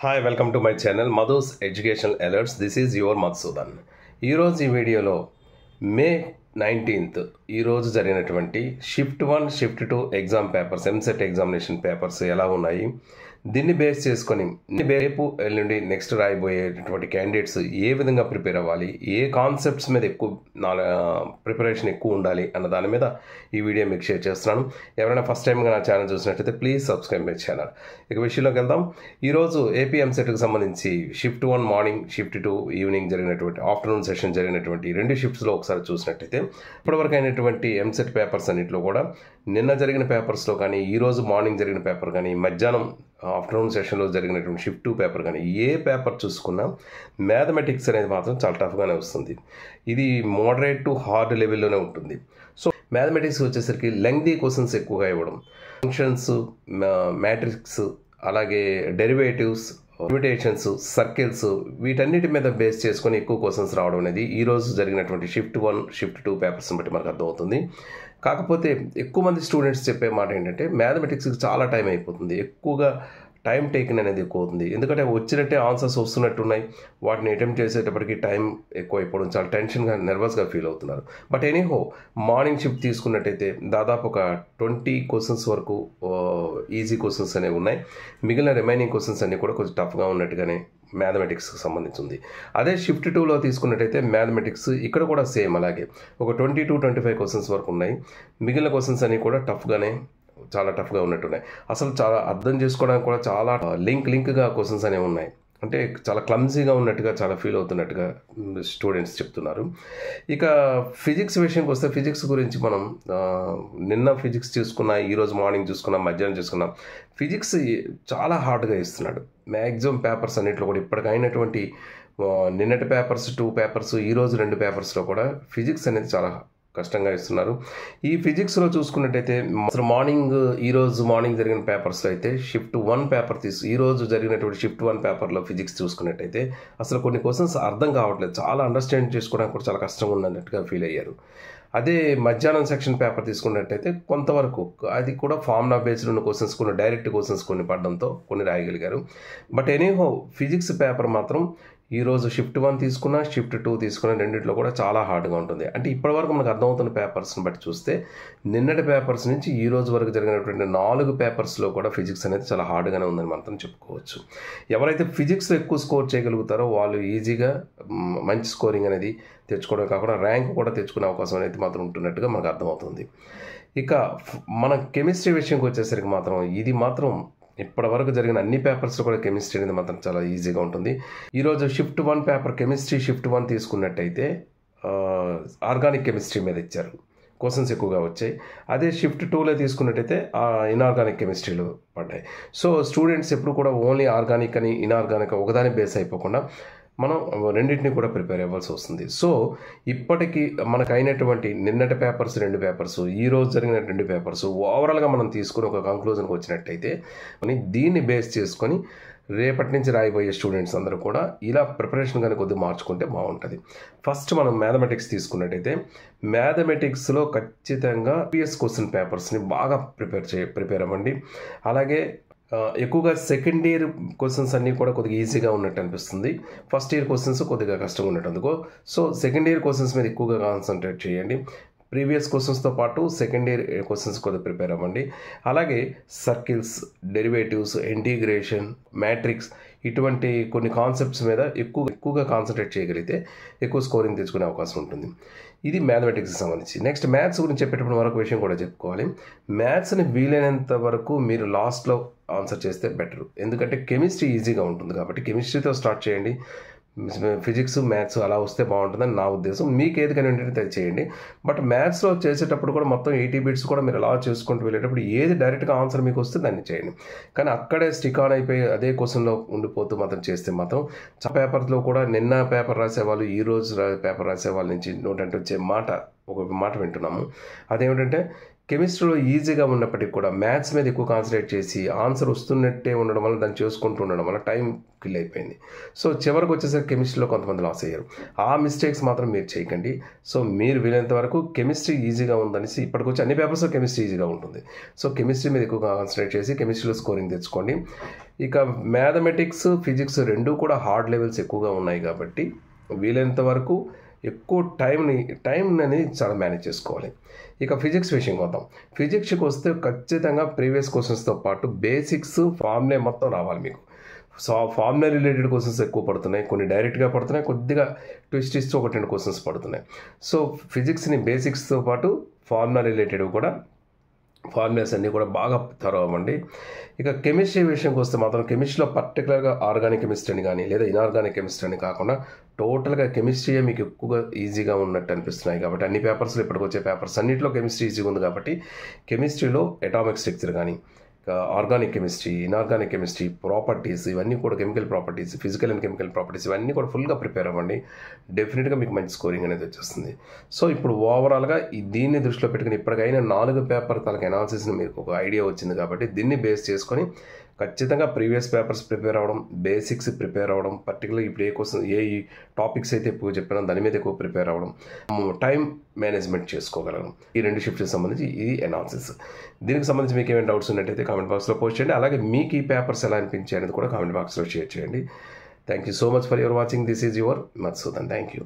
Hi, welcome to my channel Madhu's Educational Alerts. This is your Madhusudan. ఈ వీడియోలో మే 19th ఈరోజు జరిగినటువంటి shift 1 shift 2 exam papers EAMCET examination papers ఎలా ఉన్నాయి, దీన్ని బేస్ చేసుకొని రేపు ఎల్లుండి నెక్స్ట్ రాయబోయేటటువంటి క్యాండిడేట్స్ ఏ విధంగా ప్రిపేర్ అవ్వాలి, ఏ కాన్సెప్ట్స్ మీద ఎక్కువ ప్రిపరేషన్ ఎక్కువ ఉండాలి అన్న దాని మీద ఈ వీడియో మీకు షేర్ చేస్తున్నాను. ఎవరైనా ఫస్ట్ టైంగా నా ఛానల్ చూసినట్లయితే ప్లీజ్ సబ్స్క్రైబ్ మై ఛానల్. ఇక విషయంలోకి వెళ్దాం. ఈరోజు ఏపీ ఎంసెట్కి సంబంధించి షిఫ్ట్ 1 మార్నింగ్, షిఫ్ట్ 2 ఈవినింగ్ జరిగినటువంటి ఆఫ్టర్నూన్ సెషన్ జరిగినటువంటి రెండు షిఫ్ట్స్లో ఒకసారి చూసినట్టయితే ఇప్పటివరకు అయినటువంటి ఎంసెట్ పేపర్స్ అన్నింటిలో కూడా నిన్న జరిగిన పేపర్స్లో కానీ, ఈరోజు మార్నింగ్ జరిగిన పేపర్ కానీ, మధ్యాహ్నం ఆఫ్టర్నూన్ సెషన్లో జరిగినటువంటి షిఫ్ట్ 2 పేపర్ కానీ ఏ పేపర్ చూసుకున్నా మ్యాథమెటిక్స్ అనేది మాత్రం చాలా టఫ్గానే వస్తుంది. ఇది మోడరేట్ టు హార్డ్ లెవెల్లోనే ఉంటుంది. సో మ్యాథమెటిక్స్ వచ్చేసరికి లెంగ్తీ క్వశ్చన్స్ ఎక్కువగా ఇవ్వడం, ఫంక్షన్స్, మ్యాట్రిక్స్, అలాగే డెరివేటివ్స్, లిమిటేషన్స్, సర్కిల్స్, వీటన్నిటి మీద బేస్ చేసుకొని ఎక్కువ క్వశ్చన్స్ రావడం అనేది ఈరోజు జరిగినటువంటి షిఫ్ట్ 1 షిఫ్ట్ 2 పేపర్స్ని బట్టి మనకు అర్థమవుతుంది. కాకపోతే ఎక్కువ మంది స్టూడెంట్స్ చెప్పే మాట ఏంటంటే మ్యాథమెటిక్స్కి చాలా టైం అయిపోతుంది, ఎక్కువగా టైం టేకిన్ అనేది ఎక్కువ అవుతుంది. ఎందుకంటే వచ్చినట్టే ఆన్సర్స్ వస్తున్నట్టున్నాయి, వాటిని అటెంప్ట్ చేసేటప్పటికి టైం ఎక్కువ అయిపోవడం, చాలా టెన్షన్గా నర్వస్గా ఫీల్ అవుతున్నారు. బట్ ఎనీహో మార్నింగ్ షిఫ్ట్ తీసుకున్నట్టయితే దాదాపు ఒక 20 క్వశ్చన్స్ వరకు ఈజీ క్వశ్చన్స్ అనేవి ఉన్నాయి. మిగిలిన రిమైనింగ్ క్వశ్చన్స్ అన్నీ కూడా కొంచెం టఫ్గా ఉన్నట్టుగానే మ్యాథమెటిక్స్కి సంబంధించింది. అదే షిఫ్ట్ 2లో తీసుకున్నట్టయితే మ్యాథమెటిక్స్ ఇక్కడ కూడా సేమ్ అలాగే ఒక 20 to 25 క్వశ్చన్స్ వరకు ఉన్నాయి. మిగిలిన క్వశ్చన్స్ అన్నీ కూడా చాలా టఫ్గా ఉన్నట్టున్నాయి. అసలు చాలా అర్థం చేసుకోవడానికి కూడా చాలా లింక్గా క్వశ్చన్స్ అనేవి ఉన్నాయి. అంటే చాలా క్లమ్జీగా ఉన్నట్టుగా, చాలా ఫీల్ అవుతున్నట్టుగా స్టూడెంట్స్ చెప్తున్నారు. ఇక ఫిజిక్స్ విషయంకి వస్తే ఫిజిక్స్ గురించి మనం నిన్న ఫిజిక్స్ చూసుకున్నా, ఈరోజు మార్నింగ్ చూసుకున్నాం, మధ్యాహ్నం చూసుకున్నాం. ఫిజిక్స్ చాలా హార్డ్గా ఇస్తున్నాడు. మ్యాక్సిమం పేపర్స్ అన్నింటిలో కూడా ఇప్పటికైనటువంటి నిన్నటి పేపర్స్ 2 పేపర్స్, ఈరోజు 2 పేపర్స్లో కూడా ఫిజిక్స్ అనేది చాలా కష్టంగా ఇస్తున్నారు. ఈ ఫిజిక్స్లో చూసుకున్నట్టయితే అసలు ఈరోజు మార్నింగ్ జరిగిన పేపర్స్లో అయితే షిఫ్ట్ 1 పేపర్ ఈరోజు జరిగినటువంటి షిఫ్ట్ 1 పేపర్లో ఫిజిక్స్ చూసుకున్నట్టయితే అసలు కొన్ని క్వశ్చన్స్ అర్థం కావట్లేదు, చాలా అండర్స్టాండ్ చేసుకోవడానికి కూడా చాలా కష్టంగా ఉన్నట్టుగా ఫీల్ అయ్యారు. అదే మధ్యాహ్నం సెక్షన్ పేపర్ తీసుకున్నట్టయితే కొంతవరకు అది కూడా ఫార్ములా బేస్డ్ ఉన్న క్వశ్చన్స్, కొన్ని డైరెక్ట్ క్వశ్చన్స్ కొన్ని పడడంతో కొన్ని రాయగలిగారు. బట్ ఎనీహో ఫిజిక్స్ పేపర్ మాత్రం ఈరోజు షిఫ్ట్ 1 తీసుకున్నా, షిఫ్ట్ 2 తీసుకున్నా, రెండింటిలో కూడా చాలా హార్డ్గా ఉంటుంది. అంటే ఇప్పటివరకు మనకు అర్థమవుతున్న పేపర్స్ని బట్టి చూస్తే నిన్నటి పేపర్స్ నుంచి ఈ రోజు వరకు జరిగినటువంటి 4 పేపర్స్లో కూడా ఫిజిక్స్ అనేది చాలా హార్డ్గానే ఉందని మాత్రం చెప్పుకోవచ్చు. ఎవరైతే ఫిజిక్స్లో ఎక్కువ స్కోర్ చేయగలుగుతారో వాళ్ళు ఈజీగా మంచి స్కోరింగ్ అనేది తెచ్చుకోవడం కాకుండా ర్యాంక్ కూడా తెచ్చుకునే అవకాశం అనేది మాత్రం ఉంటున్నట్టుగా మనకు అర్థమవుతుంది. ఇక మన కెమిస్ట్రీ విషయంకి వచ్చేసరికి మాత్రం ఇది మాత్రం ఇప్పటి వరకు జరిగిన అన్ని పేపర్స్లో కూడా కెమిస్ట్రీ అనేది మాత్రం చాలా ఈజీగా ఉంటుంది. ఈరోజు షిఫ్ట్ 1 పేపర్ కెమిస్ట్రీ షిఫ్ట్ 1 తీసుకున్నట్టయితే ఆర్గానిక్ కెమిస్ట్రీ మీద ఇచ్చారు, క్వశ్చన్స్ ఎక్కువగా వచ్చాయి. అదే షిఫ్ట్ 2లో తీసుకున్నట్టయితే ఇనార్గానిక్ కెమిస్ట్రీలో పడ్డాయి. సో స్టూడెంట్స్ ఎప్పుడు కూడా ఓన్లీ ఆర్గానిక్ అని ఇనార్గానిక్ ఒకదాని బేస్ అయిపోకుండా మనం రెండింటిని కూడా ప్రిపేర్ అవ్వాల్సి వస్తుంది. సో ఇప్పటికీ మనకు అయినటువంటి నిన్నటి పేపర్స్ 2 పేపర్స్, ఈరోజు జరిగిన 2 పేపర్స్ ఓవరాల్గా మనం తీసుకుని ఒక కంక్లూజన్కి వచ్చినట్టయితే దీన్ని బేస్ చేసుకొని రేపటి నుంచి రాయిపోయే స్టూడెంట్స్ అందరూ కూడా ఇలా ప్రిపరేషన్ కానీ కొద్దిగా మార్చుకుంటే బాగుంటుంది. ఫస్ట్ మనం మ్యాథమెటిక్స్ తీసుకున్నట్టయితే మ్యాథమెటిక్స్లో ఖచ్చితంగా ప్రీవియస్ క్వశ్చన్ పేపర్స్ని బాగా ప్రిపేర్ అవ్వండి. అలాగే ఎక్కువగా సెకండ్ ఇయర్ క్వశ్చన్స్ అన్నీ కూడా కొద్దిగా ఈజీగా ఉన్నట్టు అనిపిస్తుంది, ఫస్ట్ ఇయర్ క్వశ్చన్స్ కొద్దిగా కష్టంగా ఉన్నట్టు అందుకో. సో సెకండ్ ఇయర్ క్వశ్చన్స్ మీద ఎక్కువగా కాన్సన్ట్రేట్ చేయండి. ప్రీవియస్ క్వశ్చన్స్తో పాటు సెకండ్ ఇయర్ క్వశ్చన్స్ కొద్దిగా ప్రిపేర్ అవ్వండి. అలాగే సర్కిల్స్, డెరివేటివ్స్, ఇంటిగ్రేషన్, మ్యాట్రిక్స్ ఇటువంటి కొన్ని కాన్సెప్ట్స్ మీద ఎక్కువగా కాన్సన్ట్రేట్ చేయగలిగితే ఎక్కువ స్కోరింగ్ తెచ్చుకునే అవకాశం ఉంటుంది. ఇది మ్యాథమెటిక్స్కి సంబంధించి. నెక్స్ట్ మ్యాథ్స్ గురించి చెప్పేటప్పుడు మరొక విషయం కూడా చెప్పుకోవాలి. మ్యాథ్స్ని వీలైనంత వరకు మీరు లాస్ట్లో ఆన్సర్ చేస్తే బెటర్, ఎందుకంటే కెమిస్ట్రీ ఈజీగా ఉంటుంది కాబట్టి కెమిస్ట్రీతో స్టార్ట్ చేయండి. ఫిజిక్స్, మ్యాథ్స్ అలా వస్తే బాగుంటుందని నా ఉద్దేశం. మీకు ఏది కన్వీనియంట్ అది చేయండి. బట్ మ్యాథ్స్లో చేసేటప్పుడు కూడా మొత్తం 80 బిట్స్ కూడా మీరు అలా చేసుకుంటూ వెళ్ళేటప్పుడు ఏది డైరెక్ట్గా ఆన్సర్ మీకు వస్తే దాన్ని చేయండి. కానీ అక్కడే స్టిక్ ఆన్ అయిపోయి అదే క్వశ్చన్లో ఉండిపోతూ మాత్రం చేస్తే మాత్రం చాలా పేపర్లో కూడా నిన్న పేపర్ రాసేవాళ్ళు, ఈరోజు పేపర్ రాసేవాళ్ళ నుంచి నోటంటే వచ్చే ఒక మాట వింటున్నాము. అదేమిటంటే కెమిస్ట్రీలో ఈజీగా ఉన్నప్పటికీ కూడా మ్యాథ్స్ మీద ఎక్కువ కాన్సన్ట్రేట్ చేసి ఆన్సర్ వస్తున్నట్టే ఉండడం వల్ల దాన్ని చేసుకుంటూ ఉండడం వల్ల టైం కిల్ అయిపోయింది. సో చివరికి వచ్చేసరికి కెమిస్ట్రీలో కొంతమంది లాస్ అయ్యారు. ఆ మిస్టేక్స్ మాత్రం మీరు చేయకండి. సో మీరు వీలైనంత వరకు కెమిస్ట్రీ ఈజీగా ఉందనేసి ఇప్పటికొచ్చి అన్ని పేపర్స్లో కెమిస్ట్రీ ఈజీగా ఉంటుంది. సో కెమిస్ట్రీ మీద ఎక్కువ కాన్సన్ట్రేట్ చేసి కెమిస్ట్రీలో స్కోరింగ్ తెచ్చుకోండి. ఇక మ్యాథమెటిక్స్, ఫిజిక్స్ రెండూ కూడా హార్డ్ లెవెల్స్ ఎక్కువగా ఉన్నాయి కాబట్టి వీలైనంత వరకు ఎక్కువ టైం అనేది చాలా మేనేజ్ చేసుకోవాలి. ఇక ఫిజిక్స్ విషయంకి వద్దాం. ఫిజిక్స్కి వస్తే ఖచ్చితంగా ప్రీవియస్ క్వశ్చన్స్తో పాటు బేసిక్స్, ఫార్ములా మొత్తం రావాలి మీకు. సో ఫార్ములా రిలేటెడ్ క్వశ్చన్స్ ఎక్కువ పడుతున్నాయి, కొన్ని డైరెక్ట్గా పడుతున్నాయి, కొద్దిగా ట్విస్ట్ ఇస్తూ 1-2 క్వశ్చన్స్ పడుతున్నాయి. సో ఫిజిక్స్ని బేసిక్స్తో పాటు ఫార్ములా రిలేటెడ్ కూడా ఫార్ములాస్ అన్నీ కూడా బాగా అవ్వండి. ఇక కెమిస్ట్రీ విషయంకి వస్తే మాత్రం కెమిస్ట్రీలో పర్టికులర్గా ఆర్గానిక్ కెమిస్ట్రీ అని కానీ లేదా ఇనార్గానిక్ కెమిస్ట్రీ అని కాకుండా టోటల్గా కెమిస్ట్రీయే మీకు ఎక్కువగా ఈజీగా ఉన్నట్టు అనిపిస్తున్నాయి కాబట్టి అన్ని పేపర్స్లో ఇప్పటికి వచ్చే పేపర్స్ అన్నింటిలో కెమిస్ట్రీ ఈజీగా ఉంది కాబట్టి కెమిస్ట్రీలో అటామిక్ స్ట్రక్చర్ కానీ organic chemistry, inorganic chemistry, properties ఇవన్నీ కూడా chemical properties, physical and chemical properties ఇవన్నీ కూడా ఫుల్గా ప్రిపేర్ అవ్వండి. డెఫినెట్గా మీకు మంచి స్కోరింగ్ అనేది వచ్చేస్తుంది. సో ఇప్పుడు ఓవరాల్గా దీన్ని దృష్టిలో పెట్టుకుని ఇప్పటికైనా 4 పేపర్ తలకి అనాలిసిస్ని మీకు ఒక ఐడియా వచ్చింది కాబట్టి దీన్ని బేస్ చేసుకొని ఖచ్చితంగా ప్రీవియస్ పేపర్స్ ప్రిపేర్ అవ్వడం, బేసిక్స్ ప్రిపేర్ అవ్వడం, పర్టికులర్ ఇప్పుడు ఏ టాపిక్స్ అయితే ఎక్కువ చెప్పినా దాని మీద ఎక్కువ ప్రిపేర్ అవ్వడం, టైం మేనేజ్మెంట్ చేసుకోగలగడం, ఈ 2 షిఫ్ట్కి సంబంధించి ఇది అనాలిసిస్. దీనికి సంబంధించి మీకు ఏమైనా డౌట్స్ ఉన్నట్టయితే కామెంట్ బాక్స్లో పోస్ట్ చేయండి. అలాగే మీకు ఈ పేపర్స్ ఎలా అనిపించాయి అనేది కూడా కామెంట్ బాక్స్లో షేర్ చేయండి. Thank you so much for your watching. This is your Madhusudan. Thank you.